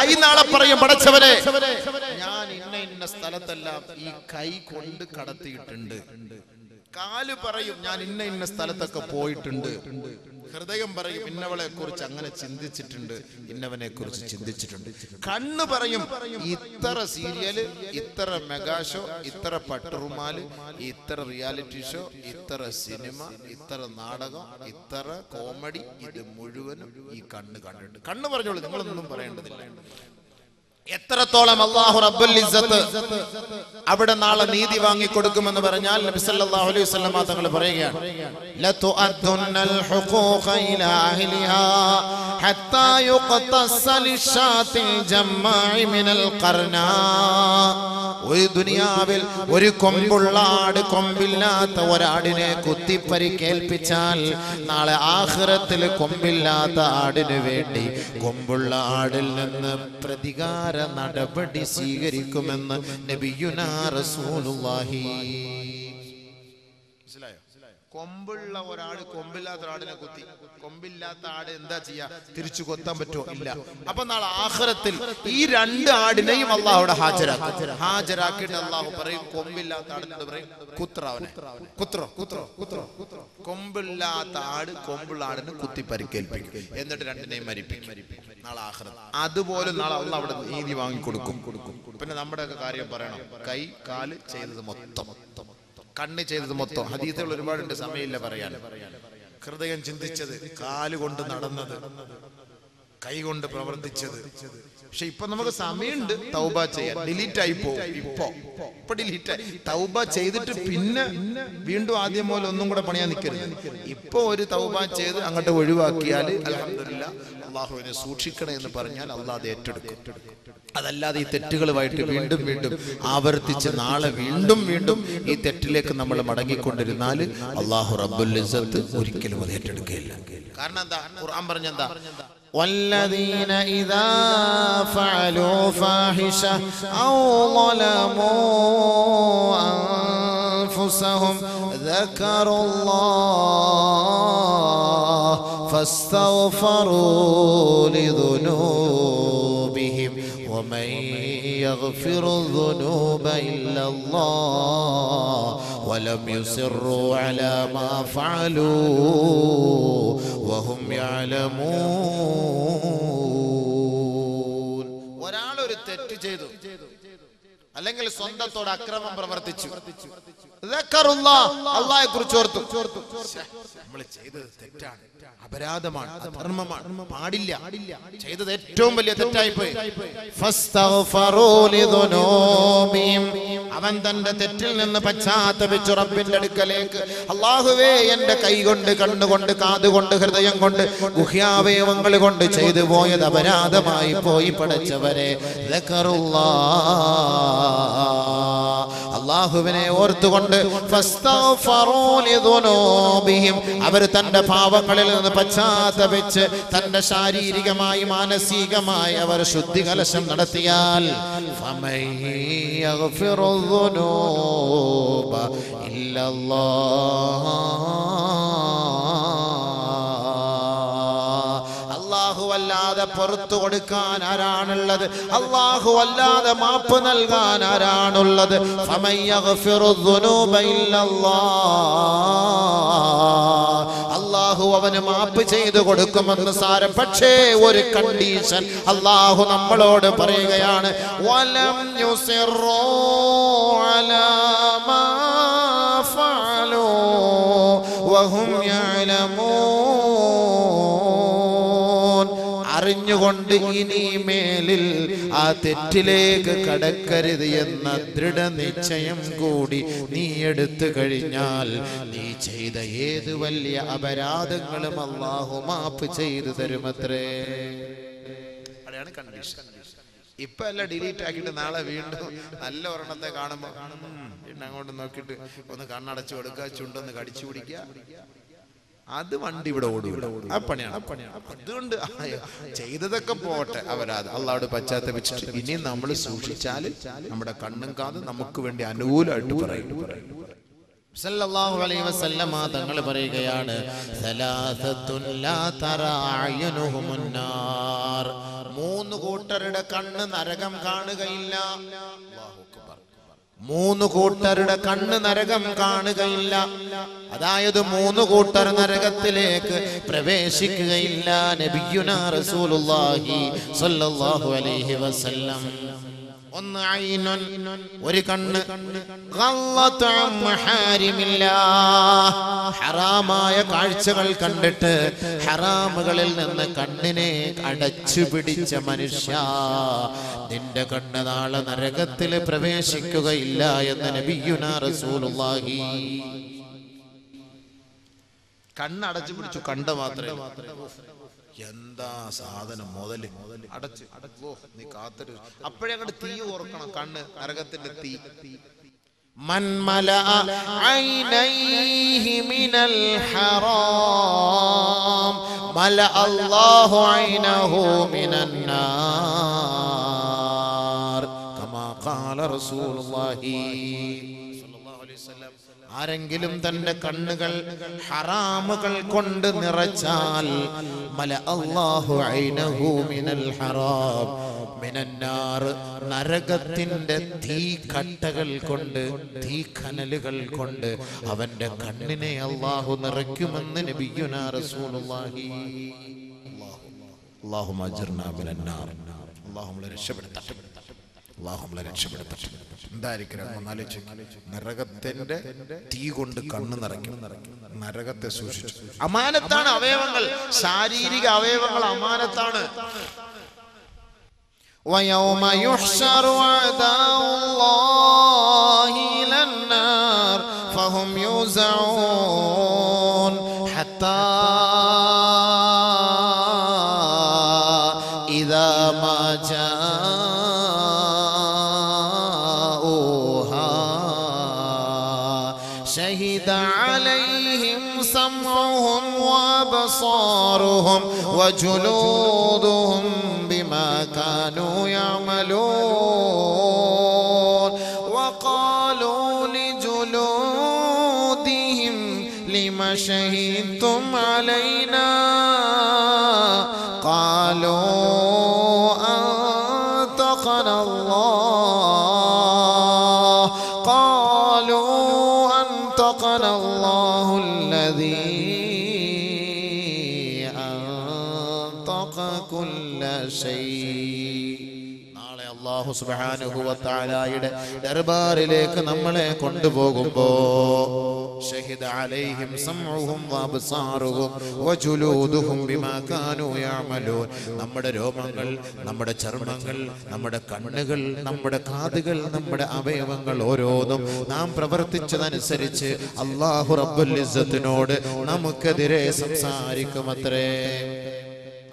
കൈ നാളെ പറയും, പടച്ചവനെ ഞാൻ ഇന്ന സ്ഥലത്തെല്ലാം ഈ കൈ കൊണ്ട് കടത്തിയിട്ടുണ്ട്. കാല് പറയും ഞാൻ ഇന്ന സ്ഥലത്തൊക്കെ പോയിട്ടുണ്ട്. ഹൃദയം പറയും ഇന്നവളെ കുറിച്ച് അങ്ങനെ ചിന്തിച്ചിട്ടുണ്ട്, ഇന്നവനെ കുറിച്ച് ചിന്തിച്ചിട്ടുണ്ട്. കണ്ണ് പറയും ഇത്ര സീരിയല്, ഇത്ര മെഗാ ഷോ, ഇത്ര പട്ടുറുമാല്, ഇത്ര റിയാലിറ്റി ഷോ, ഇത്ര സിനിമ, ഇത്ര നാടകം, ഇത്ര കോമഡി, ഇത് മുഴുവനും ഈ കണ്ണ് കണ്ടിട്ടുണ്ട്. കണ്ണ് പറഞ്ഞോളൂ, നിങ്ങളൊന്നും പറയേണ്ടതില്ല. എത്രത്തോളം അല്ലാഹു റബ്ബുൽ ഇസ്സത്ത് അവിടെ നാളെ നീതി വാങ്ങി കൊടുക്കുമെന്ന് പറഞ്ഞാൽ നബി സല്ലല്ലാഹു അലൈഹി വസല്ലം തങ്ങൾ പറയുകയാണ്, ലതുഅദ്ദുന്നൽ ഹുഖൂഖ ഇലാ അഹ്ലിഹാ ഹത്താ യുഖ്തസ്സ ലിശാത്തിൽ ജമ്മാഇ മിനൽ ഖർനാ. ഒരു ദുനിയാവിൽ ഒരു കൊമ്പുള്ള ആട് കൊമ്പില്ലാത്ത ഒരാടിനെ കുത്തിപ്പരിക്കേൽപ്പിച്ചാൽ നാളെ ആഖിറത്തിൽ കൊമ്പില്ലാത്ത ആടിന് വേണ്ടി കൊമ്പുള്ള ആടിൽ നിന്ന് പ്രതികാര നടപടി സ്വീകരിക്കുമെന്ന് നബിയുനാ റസൂലുള്ളാഹി. മനസ്സിലായോ? കൊമ്പുള്ള ഒരാട് കൊമ്പില്ലാത്ത ഒരാടിനെ കുത്തി, കൊമ്പില്ലാത്ത ആട് എന്താ ചെയ്യാ? തിരിച്ചു കൊത്താൻ പറ്റുമോ? ഇല്ല. അപ്പൊ നാളെ ആഖിറത്തിൽ ഈ രണ്ട് ആടിനെയും അല്ലാഹു അവിടെ ഹാജരാക്കിയിട്ട് അല്ലാഹു പറയും, കൊമ്പില്ലാത്ത ആടിനോട് പറയും കുത്രവനെ, കുത്രോ കുത്രോ കുത്രോ. കൊമ്പില്ലാത്ത ആട് കൊമ്പുള്ള ആടിന് കുത്തി പരിക്കേൽപ്പിക്കും, എന്നിട്ട് രണ്ടിനെയും മരിപ്പിക്കും നാളെ ആഖിറത്ത്. അതുപോലെ നാളെ അല്ലാഹു അവിടെ നീതി വാങ്ങിക്കൊടുക്കും. പിന്നെ നമ്മുടെയൊക്കെ കാര്യം പറയണം, കൈ കാല് ചെയ്തത് മൊത്തം, കണ്ണ് ചെയ്തത് മൊത്തം. ഹദീസുകൾ ഒരുപാടുണ്ട്, സമയമില്ല പറയാൻ. ഹൃദയം ചിന്തിച്ചത്, കാലുകൊണ്ട് നടന്നത്, കൈ കൊണ്ട് പ്രവർത്തിച്ചത്. പക്ഷെ ഇപ്പൊ നമുക്ക് സമയമുണ്ട് തൗബ ചെയ്യാൻ. ഡിലീറ്റ് ആയി പോകും. ഇപ്പൊ ഡിലീറ്റ് ആയി. തൗബ ചെയ്തിട്ട് പിന്നെ വീണ്ടും ആദ്യം പോലെ ഒന്നും കൂടെ പണിയാൻ നിൽക്കരുത്. ഇപ്പൊ ഒരു തൗബ ചെയ്ത് അങ്ങോട്ട് ഒഴിവാക്കിയാൽ അൽഹംദുലില്ലാഹ് അല്ലാഹുവിനെ സൂക്ഷിക്കണേ എന്ന് പറഞ്ഞാൽ അല്ലാഹ് അത് ഏറ്റെടുക്കും. അതല്ലാതെ ഈ തെറ്റുകളുമായിട്ട് വീണ്ടും വീണ്ടും ആവർത്തിച്ച് നാളെ വീണ്ടും വീണ്ടും ഈ തെറ്റിലേക്ക് നമ്മൾ മടങ്ങിക്കൊണ്ടിരുന്നാൽ അല്ലാഹു റബ്ബുൽ ഇസ്സത്ത് ഒരിക്കലും അത് ഏറ്റെടുക്കുകയില്ല. കാരണം എന്താ? ഖുർആൻ പറഞ്ഞെന്താ? والذين إذا فعلوا فاحشة أو ظلموا أنفسهم ذكروا الله فاستغفروا لذنوبهم ومن يغفر الذنوب إلا الله ولم يصروا على ما فعلوا وهم يعلمون. ഒരാൾ ഒരു തെറ്റ് ചെയ്തു, അല്ലെങ്കിൽ സ്വന്തത്തോട് അക്രമം പ്രവർത്തിച്ചു, അല്ലാഹയെ കുറിച്ച് ഓർത്തു, നമ്മൾ ചെയ്തത് തെറ്റാണ്, അപരാധമാണ്, അധർമ്മമാണ്, പാടില്ല, ചെയ്തത് ഏറ്റവും വലിയ തെറ്റായിപ്പോയി. അവൻ തന്റെ തെറ്റിൽ നിന്ന് പശ്ചാത്തപിച്ചു റബ്ബിന്റെ അടുക്കലേക്ക്, അല്ലാഹുവേ എന്റെ കൈ കൊണ്ട്, കണ്ണുകൊണ്ട്, കാതുകൊണ്ട്, ഹൃദയം കൊണ്ട്, ഗുഹ്യാവയവങ്ങൾ കൊണ്ട് ചെയ്തു പോയത് അപരാധമായി പോയി. പടച്ചവരെ, അല്ലാഹുവിനെ ഓർത്തുകൊണ്ട് അവർ തന്റെ പാവങ്ങളിൽ നിന്ന് പശ്ചാത്തപിച്ച് തന്റെ ശാരീരികമായി മാനസികമായി അവർ ശുദ്ധി കലശം നടത്തിയാൽ അല്ലാതെ പുറത്തു കൊടുക്കാൻ ആരാണുള്ളത്? അല്ലാഹു അല്ലാതെ മാപ്പ് നൽകാൻ ആരാണുള്ളത്? അല്ലാഹു അവന് മാപ്പ് ചെയ്തു കൊടുക്കുമെന്ന് സാരം. പക്ഷേ ഒരു കണ്ടീഷൻ അല്ലാഹു നമ്മളോട് പറയുകയാണ്, വലം യുസിറൂ അലാ മാ ഫഅലൂ വഹും യഅലമൂൻ. അറിഞ്ഞുകൊണ്ട് ഇനി മേലിൽ ആ തെറ്റിലേക്ക് കടക്കരുത് എന്ന ദൃഢനിശ്ചയം കൂടി നീ എടുത്തു കഴിഞ്ഞാൽ നീ ചെയ്ത ഏത് വലിയ അപരാധങ്ങളും അല്ലാഹു മാപ്പ് ചെയ്തു തരുമത്രേ. അതാണ് കണ്ടീഷൻ. ഇപ്പൊ എല്ലാം ഡിലീറ്റ് ആക്കിയിട്ട് നാളെ വീണ്ടും നല്ല ഒരെണ്ണത്തെ കാണുമ്പോ പിന്നെ അങ്ങോട്ട് നോക്കിയിട്ട് ഒന്ന് കണ്ണടച്ചു കൊടുക്കുക, ചുണ്ടൊന്ന് കടിച്ചു പിടിക്കുക, അത് വണ്ടി ഇവിടെ ഓടും. ആ പണിയാണ്. അതുകൊണ്ട് ചെയ്തതൊക്കെ പോട്ടെ, അവരത് അള്ളാഹുവോട് പശ്ചാത്തപിച്ചിട്ട് ഇനി നമ്മൾ സൂക്ഷിച്ചാൽ നമ്മുടെ കണ്ണും കാതും നമുക്ക് വേണ്ടി അനുകൂലമായിട്ട് പറയും. സല്ലല്ലാഹു അലൈഹി വസല്ലം തങ്ങൾ പറയുകയാണ്, സലാസത്തുൻ ലാ തറാ അയ്യുനുഹുമുൻ നാർ. മൂന്ന് കൂട്ടരുടെ കണ്ണ് നരകം കാണുകയില്ല. മൂന്ന് കൂട്ടരുടെ കണ്ണ് നരകം കാണുകയില്ല. അതായത് മൂന്ന് കൂട്ടർ നരകത്തിലേക്ക് പ്രവേശിക്കുകയില്ല. നബിയുനാ റസൂലുള്ളാഹി സ്വല്ലല്ലാഹു അലൈഹി വസല്ലം. ഒന്ന് ഐനുൻ, ഒരു കണ്ണ്, ഗല്ലതു അൻ മഹാരിമില്ലാഹ്, ഹറാമായ കാഴ്ചകൾ കണ്ടിട്ട് ഹറാമുകളിൽ നിന്ന് കണ്ണിനെ അടച്ചു പിടിച്ച മനുഷ്യ, നിന്റെ കണ്ണ് നാളെ നരകത്തിൽ പ്രവേശിക്കുകയില്ല എന്ന് നബിയുനാ റസൂലുള്ളാഹി. കണ്ണടച്ചു പിടിച്ചു, കണ്ട മാത്രമേ. എന്താ സാധനം, മുതല് അടച്ച് നീ കാത്തൊരു അപ്പോഴേ അങ്ങോട്ട് തീ ഓർക്കണം. കണ്ണ് നരകത്തിന്റെ തീ. മൻ മലഅ ഐനൈഹി മിനൽ ഹറാം മലഅ അല്ലാഹു ഐനഹു മിനൻ നാർ കമാ ഖാല റസൂലുള്ളാഹി സ്വല്ലല്ലാഹു അലൈഹി വസല്ലം. ആരെങ്കിലും തന്റെ കണ്ണുകൾ ഹറാമുകൾ കൊണ്ട് നിറച്ചാൽ മല അല്ലാഹു ഐനഹു മിനൽ ഹറാം മിനൻ നാർ, നരകത്തിന്റെ തീ കട്ടകൾ കൊണ്ട്, തീ കനലുകൾ കൊണ്ട് അവന്റെ കണ്ണിനെ അല്ലാഹു നിറയ്ക്കുമെന്ന് നബിയുനാ റസൂലുള്ളാഹി. അല്ലാഹുമ്മ അജ്ർനാ മിനൻ നാർ. അല്ലാഹുമ്മ രക്ഷപ്പെടുത്തട്ടെ, അല്ലാഹുമ്മ രക്ഷപ്പെടുത്തട്ടെ. എന്തായിരിക്കും നരകത്തിന്റെ തീ കൊണ്ട് കണ്ണ് നിറയ്ക്കും. നരകത്തെ സൂക്ഷിച്ചു. അമാനത്താണ് അവയവങ്ങൾ, ശാരീരിക അവയവങ്ങൾ അമാനത്താണ്. وَيَوْمَ يُحْشَرُ أَعْدَاءُ اللَّهِ إِلَى النَّارِ فَهُمْ يُوزَعُونَ حَتَّى إِذَا مَا جَاءُوهَا شَهِدَ عَلَيْهِمْ سَمْعُهُمْ وَأَبْصَارُهُمْ وَجُلُودُهُمْ بما كانوا يعملون وقالوا لجلودهم لم شهدتم علينا قالوا أنطقنا الله قالوا أنطقنا الله الذي أنطق كل നാളെ അല്ലാഹു സുബ്ഹാനഹു വ തആലയുടെ ദർബാറിലേക്ക് നമ്മളെ കൊണ്ടുപോകുമ്പോ ഷഹിദ അലൈഹിം സംഉഹും വഅബ്സാറുഹും വജുലൂദുഹും ബിമാ കാനൂ യഅമലൂൻ. നമ്മുടെ രോമങ്ങൾ, നമ്മുടെ ചർമ്മങ്ങൾ, നമ്മുടെ കണ്ണുകൾ, നമ്മുടെ കാതുകൾ, നമ്മുടെ അവയവങ്ങൾ ഓരോന്നും നാം പ്രവർത്തിച്ചതനുസരിച്ച് അല്ലാഹു റബ്ബുൽ ഇസ്സത്തിനോട് നമുക്കെതിരെ സംസാരിക്കുമത്രേ.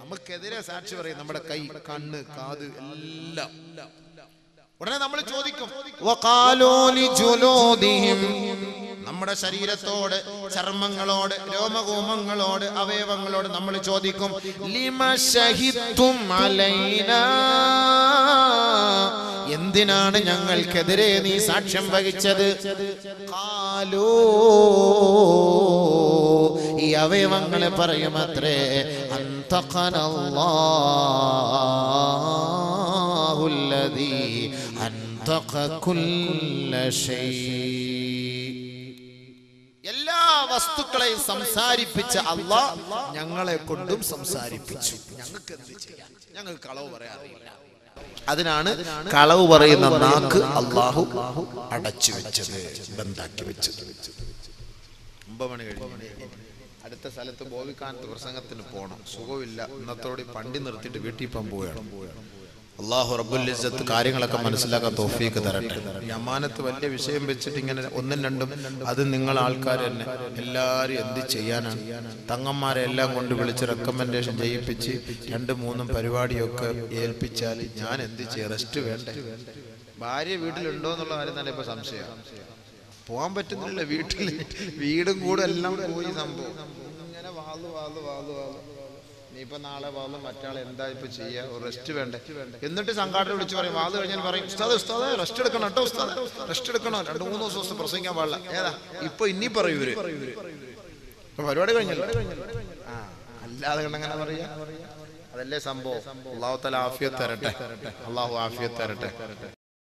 നമുക്കെതിരെ സാക്ഷി പറയും. നമ്മുടെ കൈ, കണ്ണ്, കാത് എല്ലാം. ഉടനെ നമ്മൾ ചോദിക്കും, വഖാലൂ ലിജുലൂദിഹിം, നമ്മുടെ ശരീരത്തോട്, ചർമ്മങ്ങളോട്, രോമകൂമങ്ങളോട്, അവയവങ്ങളോട് നമ്മൾ ചോദിക്കും, ലിമ ശഹിദ്തും അലൈനാ, എന്തിനാണ് ഞങ്ങൾക്കെതിരെ നീ സാക്ഷ്യം വഹിച്ചത്? ഖാലൂ, ഈ അവയവങ്ങളെ പറയുമത്രേ, അൻതഖനല്ലാഹു അല്ലദീ അൻതഖ കുല്ല ശൈ. എല്ലാ വസ്തുക്കളെയും സംസാരിപ്പിച്ച അല്ലാഹ് ഞങ്ങളെ കൊണ്ടും സംസാരിപ്പിച്ചു. ഞങ്ങൾക്ക് എന്ത് ചെയ്യാൻ? ഞങ്ങൾക്ക് കളവ് പറയാൻ അറിയില്ല. അതിനാണ് കളവ് പറയുന്ന നാക്ക് അല്ലാഹു അടച്ചു വെച്ചത്, ബന്ധാക്കി വെച്ചത്. 9 മണി കഴിഞ്ഞു. അടുത്ത സ്ഥലത്ത് ബോവിക്കാനത്ത് പ്രസംഗത്തിന് പോകണം. സുഖമില്ല. ഇന്നത്തോടെ പണ്ടി നിർത്തിയിട്ട് വീട്ടിൽ പോകാൻ പോവുകയാണ്. അല്ലാഹു റബ്ബുൽ ഇസ്സത്ത് കാര്യങ്ങളൊക്കെ മനസ്സിലാക്കാൻ തൗഫീഖ് തരട്ടെ. ഈ അമാനത്ത് വലിയ വിഷയം വെച്ചിട്ട് ഇങ്ങനെ ഒന്നും രണ്ടും, അത് നിങ്ങൾ ആൾക്കാർ തന്നെ എല്ലാവരും എന്ത് ചെയ്യാനാണ്? തങ്ങന്മാരെ എല്ലാം കൊണ്ട് വിളിച്ച് റെക്കമെൻഡേഷൻ ചെയ്യിപ്പിച്ച് 2-3 പരിപാടിയൊക്കെ ഏൽപ്പിച്ചാൽ ഞാൻ എന്ത് ചെയ്യും? റെസ്റ്റ് വേണ്ടേ? ഭാര്യ വീട്ടിലുണ്ടോ എന്നുള്ള കാര്യം തന്നെ ഇപ്പൊ സംശയം. പോകാൻ പറ്റുന്നില്ല. വീടും കൂടെ എല്ലാം പോയി സംഭവം. ഇങ്ങനെ വാള് ഇനിയിപ്പോ നാളെ വാള് മറ്റാൾ എന്താ ഇപ്പൊ ചെയ്യാ? റെസ്റ്റ് വേണ്ടേ? എന്നിട്ട് സംഘാടനം വിളിച്ച് പറയും, വാള് കഴിഞ്ഞാൽ പറയും, ഉസ്താദ് റെസ്റ്റ് എടുക്കണം കേട്ടോ, ഉസ്താദ് റെസ്റ്റ് എടുക്കണം, 2-3 ദിവസം പ്രസംഗിക്കാൻ പാടില്ല. ഏതാ ഇപ്പൊ ഇനി പറയൂ ഇവര് പരിപാടി കഴിഞ്ഞല്ലോ. അല്ലാതെ കണ്ടങ്ങനെ പറയാ. അതല്ലേ സംഭവം. അള്ളാഹു തആല ആഫിയത്ത് തരട്ടെ. അള്ളാഹു ആഫിയത്ത് തരട്ടെ.